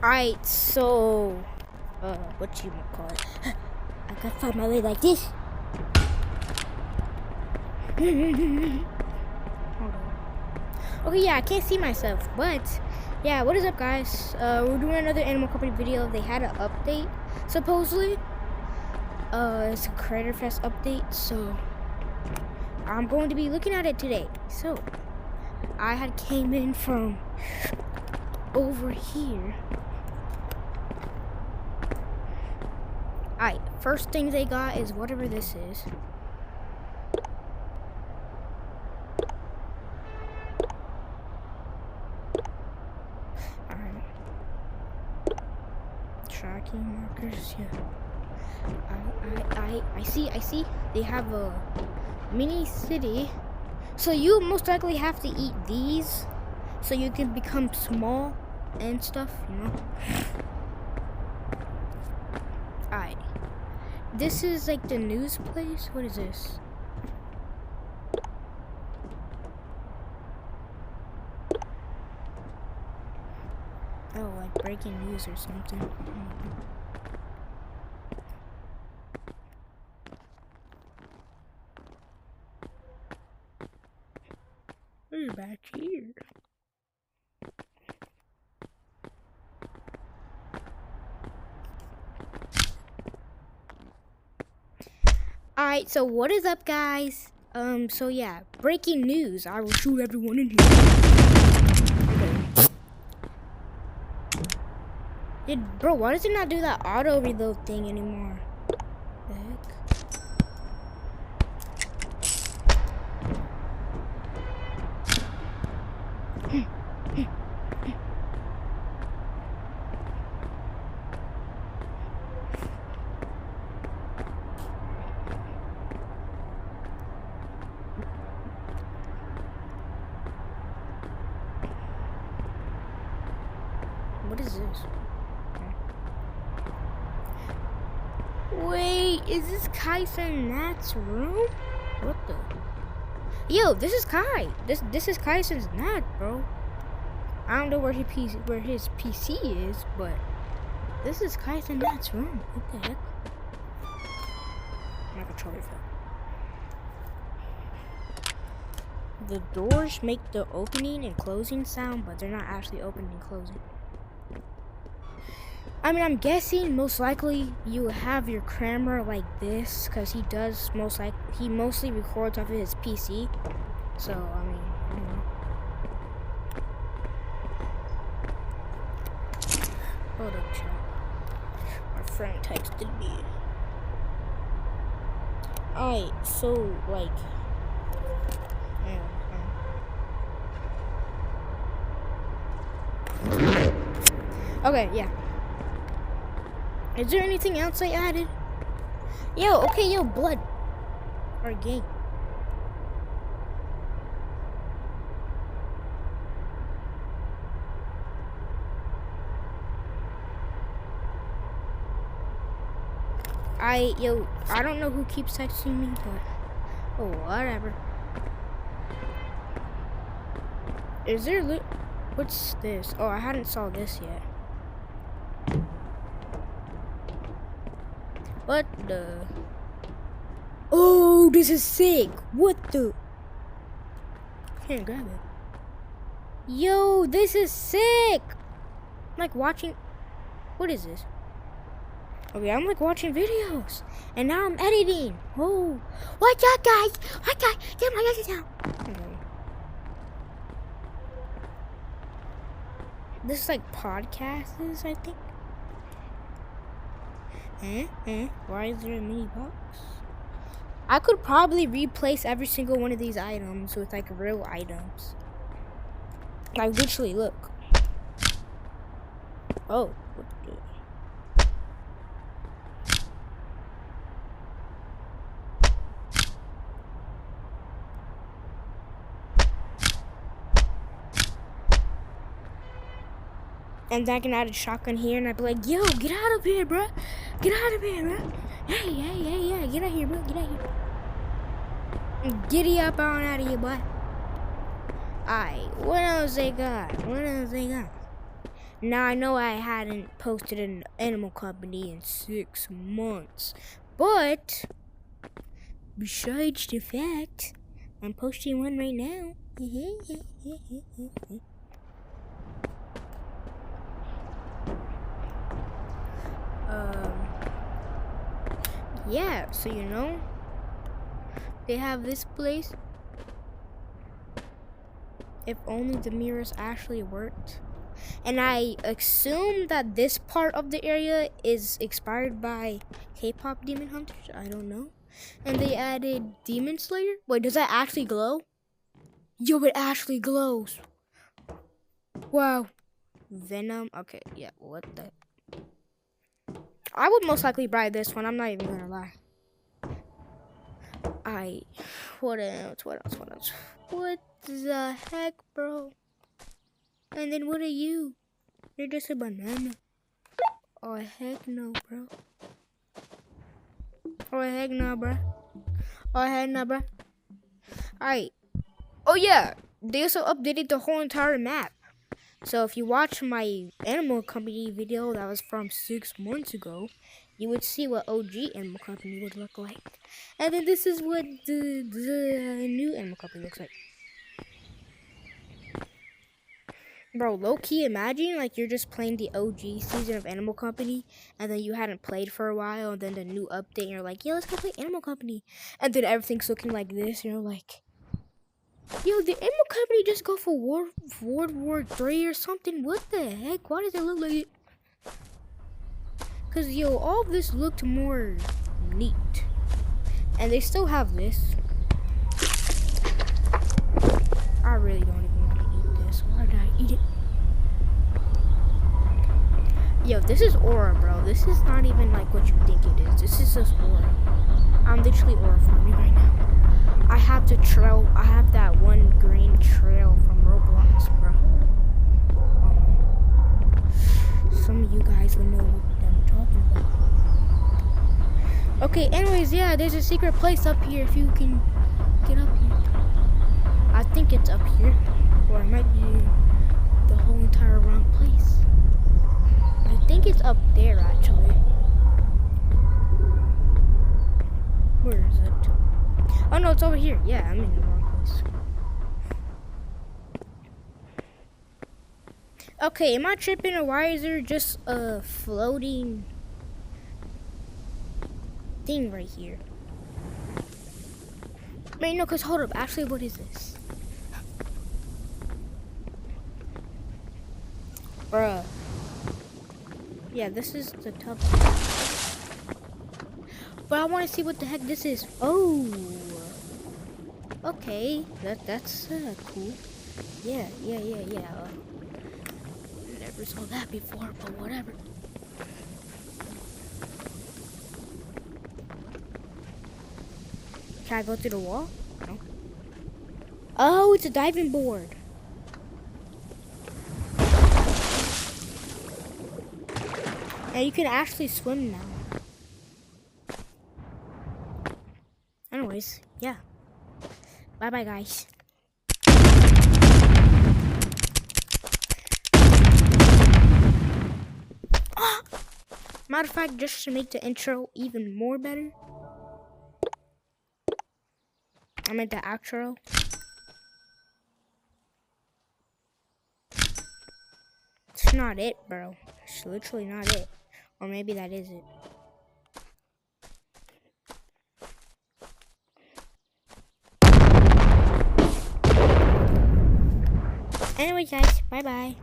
Alright, so what you call it? I gotta find my way like this. Hold on. Okay, yeah, I can't see myself, but yeah, what is up, guys? We're doing another Animal Company video. They had an update, supposedly. It's a Creator Fest update, so I'm going to be looking at it today. So I had came in from over here. Alright, first thing they got is whatever this is. Alright. Tracking markers, yeah. I see. They have a mini city. So you most likely have to eat these so you can become small and stuff, you know? Alright. This is like the news place. What is this? Oh, like breaking news or something. We're back here. Alright, so what is up, guys? So yeah, breaking news. I will shoot everyone in here. Bro, why does it not do that auto reload thing anymore? The heck? What is this? Wait, is this Kai and Nat's room? What the? Yo, this is Kai. This is Kaisen's Nat, bro. I don't know where his PC is, but this is Kaisen Nat's room. What the heck? My controller fell. The doors make the opening and closing sound, but they're not actually opening and closing. I mean, I'm guessing most likely you have your camera like this, because he mostly records off of his PC. So, I mean, I don't know. Hold up, chat. My friend texted me. Alright, so, like, okay, yeah. Is there anything else I added? Yo, blood. Or game. I don't know who keeps texting me, but oh, whatever. Is there what's this? Oh, I hadn't saw this yet. What the? Oh, this is sick. What the? Can't grab it. Yo, this is sick. I'm like watching. What is this? Okay, I'm like watching videos, and now I'm editing. Oh, what's up, guys? What's up? Get my guys down. This is like podcasts, I think. Why is there a mini box? I could probably replace every single one of these items with like real items. Like literally, look. Oh, what the? And then I can add a shotgun here, and I'd be like, yo, get out of here, bro. Get out of here, bro. Hey, get out of here, bro. Get out of here. Giddy up on out of here, boy. Alright, what else they got? Now I know I hadn't posted an Animal Company in 6 months, but besides the fact, I'm posting one right now. Yeah, so you know, they have this place. If only the mirrors actually worked. And I assume that this part of the area is inspired by K-pop Demon Hunters. I don't know. And they added Demon Slayer. Wait, does that actually glow? Yo, it actually glows. Wow. Venom. Okay, yeah, what the? I would most likely buy this one. I'm not even gonna lie. What else? What the heck, bro? And then what are you? You're just a banana. Oh, heck no, bro. Oh, heck no, bro. Oh, heck no, bro. Alright. Oh, yeah. They also updated the whole entire map. So if you watch my Animal Company video that was from 6 months ago, you would see what OG Animal Company would look like. And then this is what the new Animal Company looks like. Bro, low-key, imagine like you're just playing the OG season of Animal Company, and then you hadn't played for a while, and then the new update, and you're like, yeah, let's go play Animal Company. And then everything's looking like this, and you're like, yo, the Animal Company just go for World War III or something? What the heck? Why does it look like it? Because, yo, all of this looked more neat. And they still have this. I really don't even want to eat this. Why did I eat it? Yo, this is aura, bro. This is not even like what you think it is. This is just aura. I'm literally aura farming right now. I have the trail. I have that one green trail from Roblox, bro. Some of you guys will know what I'm talking about. Okay, anyways, yeah, there's a secret place up here if you can get up here. I think it's up here, or it might be the whole entire wrong place. I think it's up there, actually. Where is it? Oh no, it's over here. Yeah, I'm in the wrong place. Okay, am I tripping, or why is there just a floating thing right here? Wait, no, cause hold up. Actually, what is this? Bruh. Yeah, this is the tub. But I want to see what the heck this is. Oh. Okay, that's cool. Yeah. Never saw that before, but whatever. Can I go through the wall? No. Oh, it's a diving board. And you can actually swim now. Anyways, yeah. Bye-bye, guys. Matter of fact, just to make the intro even more better, I meant the outro. It's not it, bro. It's literally not it. Or maybe that is it. Anyway, guys, bye-bye.